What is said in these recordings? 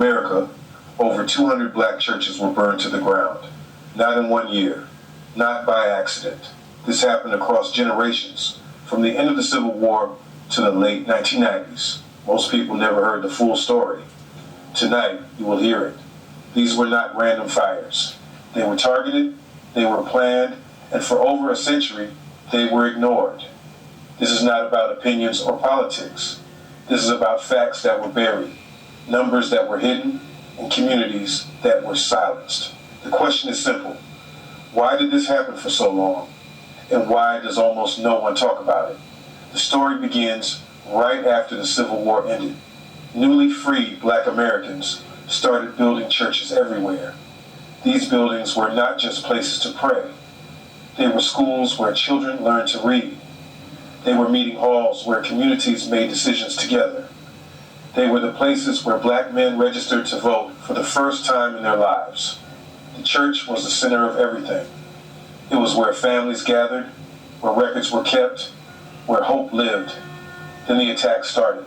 America, over 200 black churches were burned to the ground. Not in one year, not by accident. This happened across generations, from the end of the Civil War to the late 1990s. Most people never heard the full story. Tonight, you will hear it. These were not random fires. They were targeted, they were planned, and for over a century, they were ignored. This is not about opinions or politics. This is about facts that were buried, numbers that were hidden, and communities that were silenced. The question is simple. Why did this happen for so long? And why does almost no one talk about it? The story begins right after the Civil War ended. Newly freed black Americans started building churches everywhere. These buildings were not just places to pray. They were schools where children learned to read. They were meeting halls where communities made decisions together. They were the places where black men registered to vote for the first time in their lives. The church was the center of everything. It was where families gathered, where records were kept, where hope lived. Then the attack started.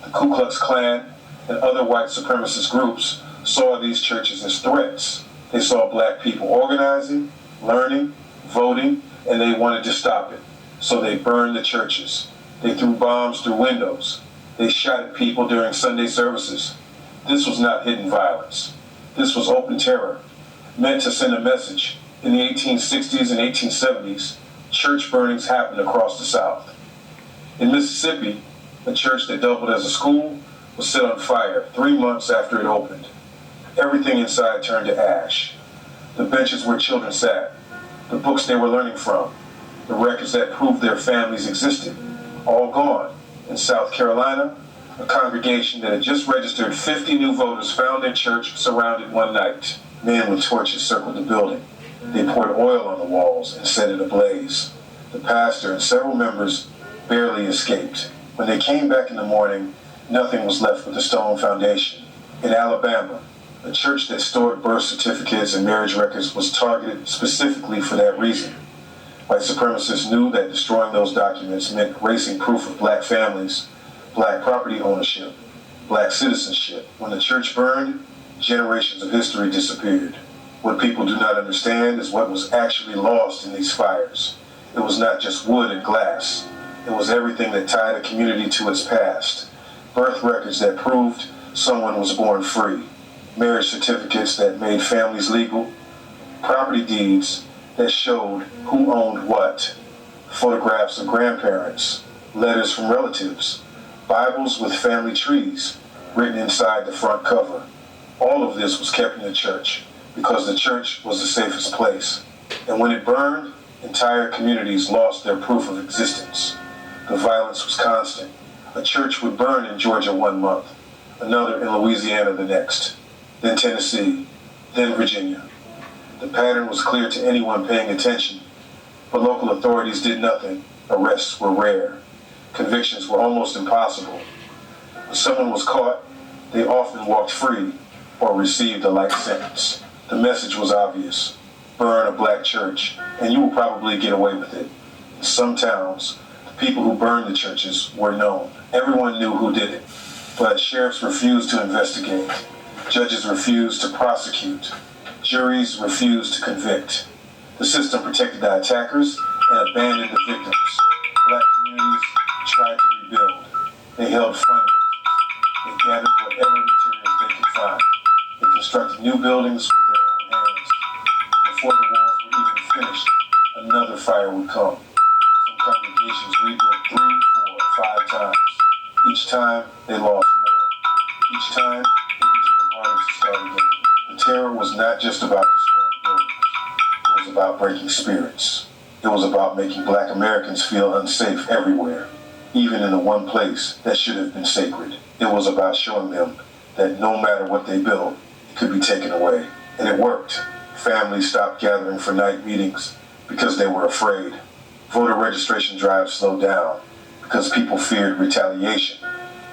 The Ku Klux Klan and other white supremacist groups saw these churches as threats. They saw black people organizing, learning, voting, and they wanted to stop it. So they burned the churches. They threw bombs through windows. They shot at people during Sunday services. This was not hidden violence. This was open terror, meant to send a message. In the 1860s and 1870s, church burnings happened across the South. In Mississippi, a church that doubled as a school was set on fire 3 months after it opened. Everything inside turned to ash. The benches where children sat, the books they were learning from, the records that proved their families existed, all gone. In South Carolina, a congregation that had just registered 50 new voters found their church surrounded one night. Men with torches circled the building. They poured oil on the walls and set it ablaze. The pastor and several members barely escaped. When they came back in the morning, nothing was left but the stone foundation. In Alabama, a church that stored birth certificates and marriage records was targeted specifically for that reason. White supremacists knew that destroying those documents meant erasing proof of black families, black property ownership, black citizenship. When the church burned, generations of history disappeared. What people do not understand is what was actually lost in these fires. It was not just wood and glass. It was everything that tied a community to its past. Birth records that proved someone was born free. Marriage certificates that made families legal. Property deeds that showed who owned what. Photographs of grandparents. Letters from relatives. Bibles with family trees written inside the front cover. All of this was kept in the church because the church was the safest place. And when it burned, entire communities lost their proof of existence. The violence was constant. A church would burn in Georgia 1 month, another in Louisiana the next, then Tennessee, then Virginia. The pattern was clear to anyone paying attention, but local authorities did nothing. Arrests were rare. Convictions were almost impossible. When someone was caught, they often walked free or received a life sentence. The message was obvious. Burn a black church, and you will probably get away with it. In some towns, the people who burned the churches were known. Everyone knew who did it, but sheriffs refused to investigate. Judges refused to prosecute. Juries refused to convict. The system protected the attackers and abandoned the victims. Black communities tried to rebuild. They held fundraisers. They gathered whatever materials they could find. They constructed new buildings with their own hands. Before the walls were even finished, another fire would come. Some congregations rebuilt 3, 4, 5 times. Each time, they lost more. Each time, it became harder to start again. The terror was not just about destroying buildings. It was about breaking spirits. It was about making black Americans feel unsafe everywhere, even in the one place that should have been sacred. It was about showing them that no matter what they built, it could be taken away. And it worked. Families stopped gathering for night meetings because they were afraid. Voter registration drives slowed down because people feared retaliation.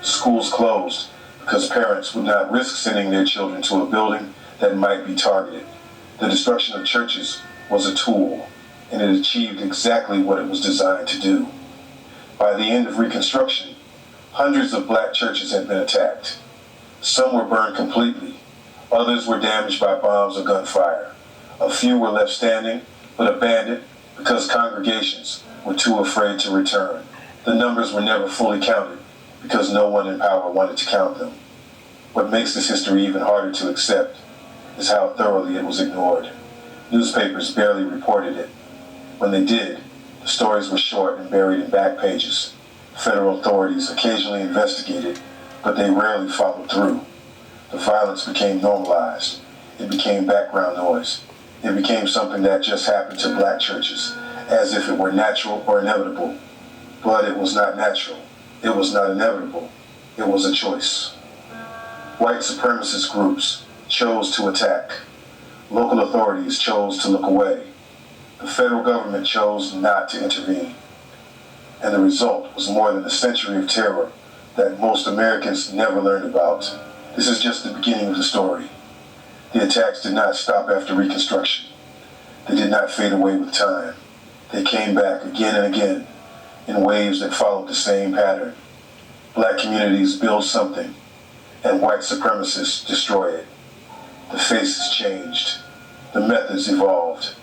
Schools closed because parents would not risk sending their children to a building that might be targeted. The destruction of churches was a tool, and it achieved exactly what it was designed to do. By the end of Reconstruction, hundreds of black churches had been attacked. Some were burned completely. Others were damaged by bombs or gunfire. A few were left standing, but abandoned because congregations were too afraid to return. The numbers were never fully counted because no one in power wanted to count them. What makes this history even harder to accept is how thoroughly it was ignored. Newspapers barely reported it. When they did, the stories were short and buried in back pages. Federal authorities occasionally investigated, but they rarely followed through. The violence became normalized. It became background noise. It became something that just happened to black churches, as if it were natural or inevitable. But it was not natural. It was not inevitable. It was a choice. White supremacist groups chose to attack. Local authorities chose to look away. The federal government chose not to intervene. And the result was more than a century of terror that most Americans never learned about. This is just the beginning of the story. The attacks did not stop after Reconstruction. They did not fade away with time. They came back again and again in waves that followed the same pattern. Black communities build something, and white supremacists destroy it. The faces changed. The methods evolved.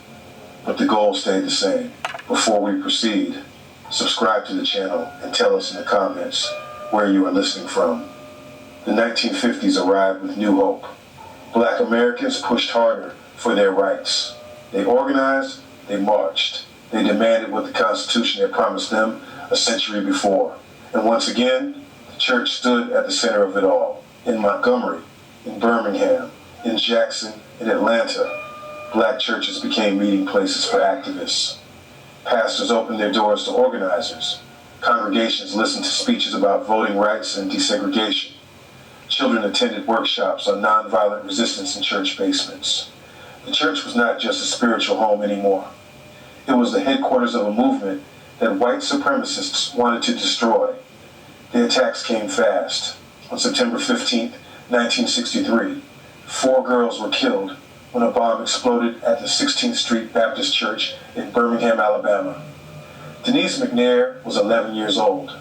But the goal stayed the same. Before we proceed, subscribe to the channel and tell us in the comments where you are listening from. The 1950s arrived with new hope. Black Americans pushed harder for their rights. They organized, they marched, they demanded what the Constitution had promised them a century before. And once again, the church stood at the center of it all. In Montgomery, in Birmingham, in Jackson, in Atlanta, black churches became meeting places for activists. Pastors opened their doors to organizers. Congregations listened to speeches about voting rights and desegregation. Children attended workshops on nonviolent resistance in church basements. The church was not just a spiritual home anymore. It was the headquarters of a movement that white supremacists wanted to destroy. The attacks came fast. On September 15, 1963, 4 girls were killed when a bomb exploded at the 16th Street Baptist Church in Birmingham, Alabama. Denise McNair was 11 years old.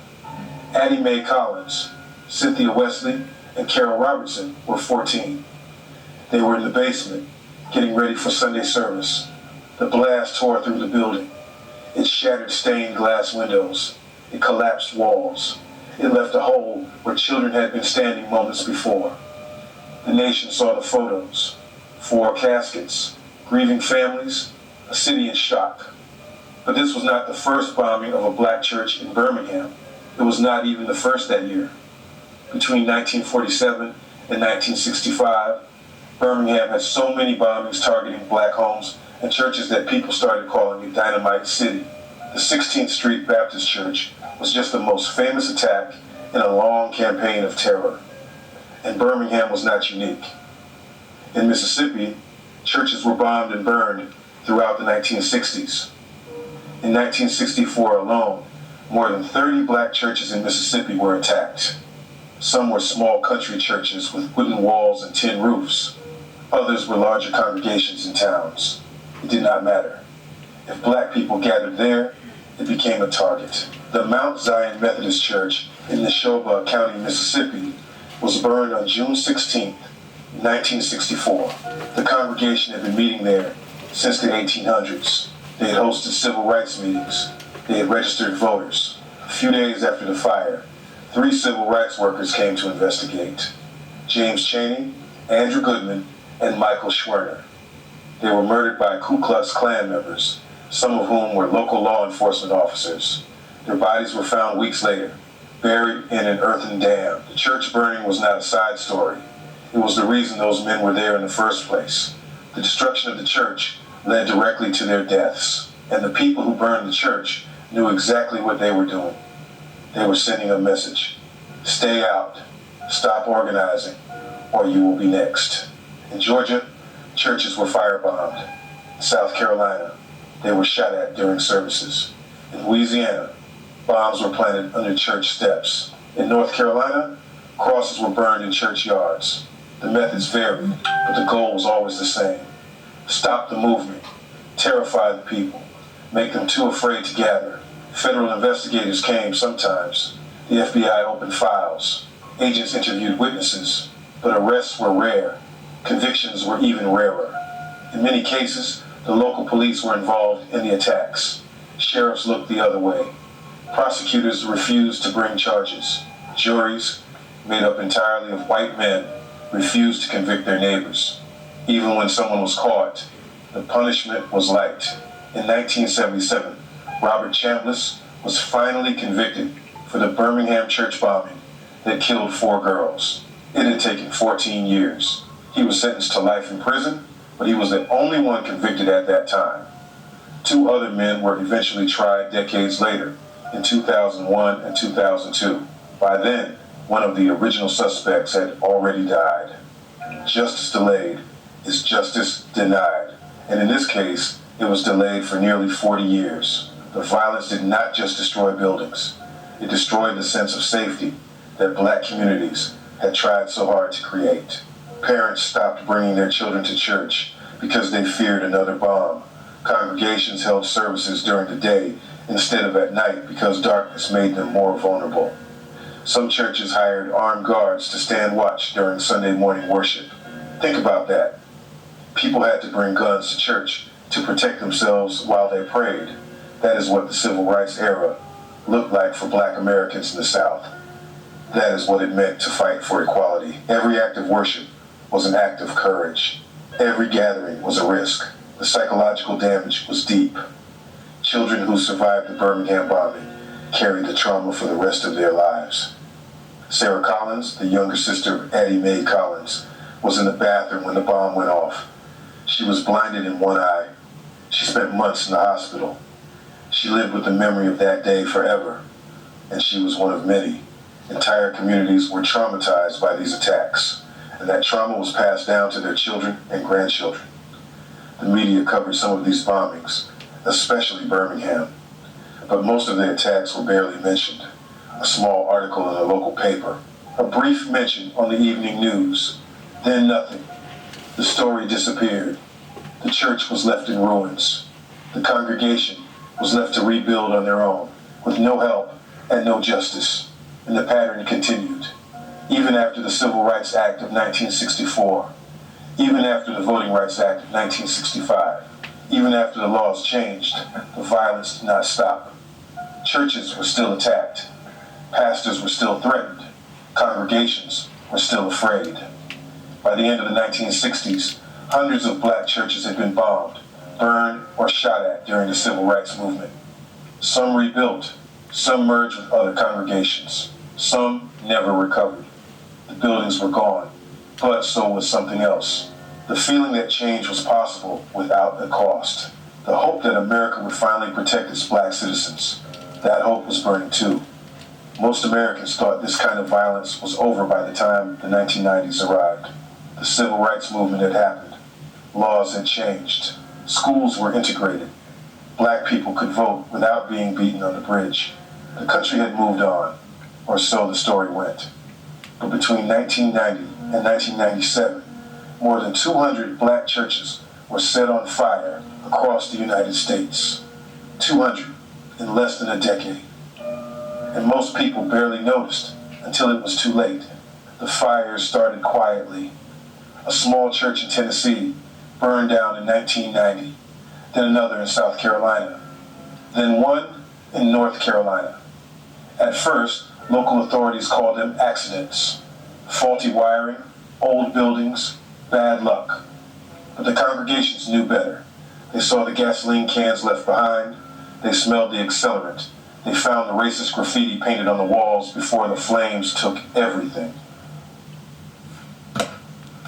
Addie Mae Collins, Cynthia Wesley, and Carol Robertson were 14. They were in the basement, getting ready for Sunday service. The blast tore through the building. It shattered stained glass windows. It collapsed walls. It left a hole where children had been standing moments before. The nation saw the photos. 4 caskets, grieving families, a city in shock. But this was not the first bombing of a black church in Birmingham. It was not even the first that year. Between 1947 and 1965, Birmingham had so many bombings targeting black homes and churches that people started calling it Dynamite City. The 16th Street Baptist Church was just the most famous attack in a long campaign of terror. And Birmingham was not unique. In Mississippi, churches were bombed and burned throughout the 1960s. In 1964 alone, more than 30 black churches in Mississippi were attacked. Some were small country churches with wooden walls and tin roofs. Others were larger congregations in towns. It did not matter. If black people gathered there, it became a target. The Mount Zion Methodist Church in Neshoba County, Mississippi, was burned on June 16, 1964. The congregation had been meeting there since the 1800s. They had hosted civil rights meetings. They had registered voters. A few days after the fire, 3 civil rights workers came to investigate: James Chaney, Andrew Goodman, and Michael Schwerner. They were murdered by Ku Klux Klan members, some of whom were local law enforcement officers. Their bodies were found weeks later, buried in an earthen dam. The church burning was not a side story. It was the reason those men were there in the first place. The destruction of the church led directly to their deaths, and the people who burned the church knew exactly what they were doing. They were sending a message: stay out, stop organizing, or you will be next. In Georgia, churches were firebombed. In South Carolina, they were shot at during services. In Louisiana, bombs were planted under church steps. In North Carolina, crosses were burned in churchyards. The methods varied, but the goal was always the same: stop the movement, terrify the people, make them too afraid to gather. Federal investigators came sometimes. The FBI opened files. Agents interviewed witnesses. But arrests were rare. Convictions were even rarer. In many cases, the local police were involved in the attacks. Sheriffs looked the other way. Prosecutors refused to bring charges. Juries, made up entirely of white men, refused to convict their neighbors. Even when someone was caught, the punishment was light. In 1977, Robert Chambliss was finally convicted for the Birmingham church bombing that killed 4 girls. It had taken 14 years. He was sentenced to life in prison, but he was the only one convicted at that time. 2 other men were eventually tried decades later, in 2001 and 2002. By then, one of the original suspects had already died. Justice delayed is justice denied, and in this case, it was delayed for nearly 40 years. The violence did not just destroy buildings. It destroyed the sense of safety that black communities had tried so hard to create. Parents stopped bringing their children to church because they feared another bomb. Congregations held services during the day instead of at night because darkness made them more vulnerable. Some churches hired armed guards to stand watch during Sunday morning worship. Think about that. People had to bring guns to church to protect themselves while they prayed. That is what the Civil Rights era looked like for black Americans in the South. That is what it meant to fight for equality. Every act of worship was an act of courage. Every gathering was a risk. The psychological damage was deep. Children who survived the Birmingham bombing carried the trauma for the rest of their lives. Sarah Collins, the younger sister of Addie Mae Collins, was in the bathroom when the bomb went off. She was blinded in one eye. She spent months in the hospital. She lived with the memory of that day forever, and she was one of many. Entire communities were traumatized by these attacks, and that trauma was passed down to their children and grandchildren. The media covered some of these bombings, especially Birmingham, but most of the attacks were barely mentioned. A small article in a local paper, a brief mention on the evening news, then nothing. The story disappeared. The church was left in ruins. The congregation was left to rebuild on their own, with no help and no justice. And the pattern continued. Even after the Civil Rights Act of 1964, even after the Voting Rights Act of 1965, even after the laws changed, the violence did not stop. Churches were still attacked. Pastors were still threatened. Congregations were still afraid. By the end of the 1960s, hundreds of black churches had been bombed, burned, or shot at during the Civil Rights Movement. Some rebuilt, some merged with other congregations. Some never recovered. The buildings were gone, but so was something else. The feeling that change was possible without a cost. The hope that America would finally protect its black citizens. That hope was burning too. Most Americans thought this kind of violence was over by the time the 1990s arrived. The Civil Rights Movement had happened. Laws had changed. Schools were integrated. Black people could vote without being beaten on the bridge. The country had moved on, or so the story went. But between 1990 and 1997, more than 200 black churches were set on fire across the United States. 200 in less than a decade. And most people barely noticed until it was too late. The fires started quietly. A small church in Tennessee burned down in 1990, then another in South Carolina, then one in North Carolina. At first, local authorities called them accidents, faulty wiring, old buildings, bad luck. But the congregations knew better. They saw the gasoline cans left behind. They smelled the accelerant. They found the racist graffiti painted on the walls before the flames took everything.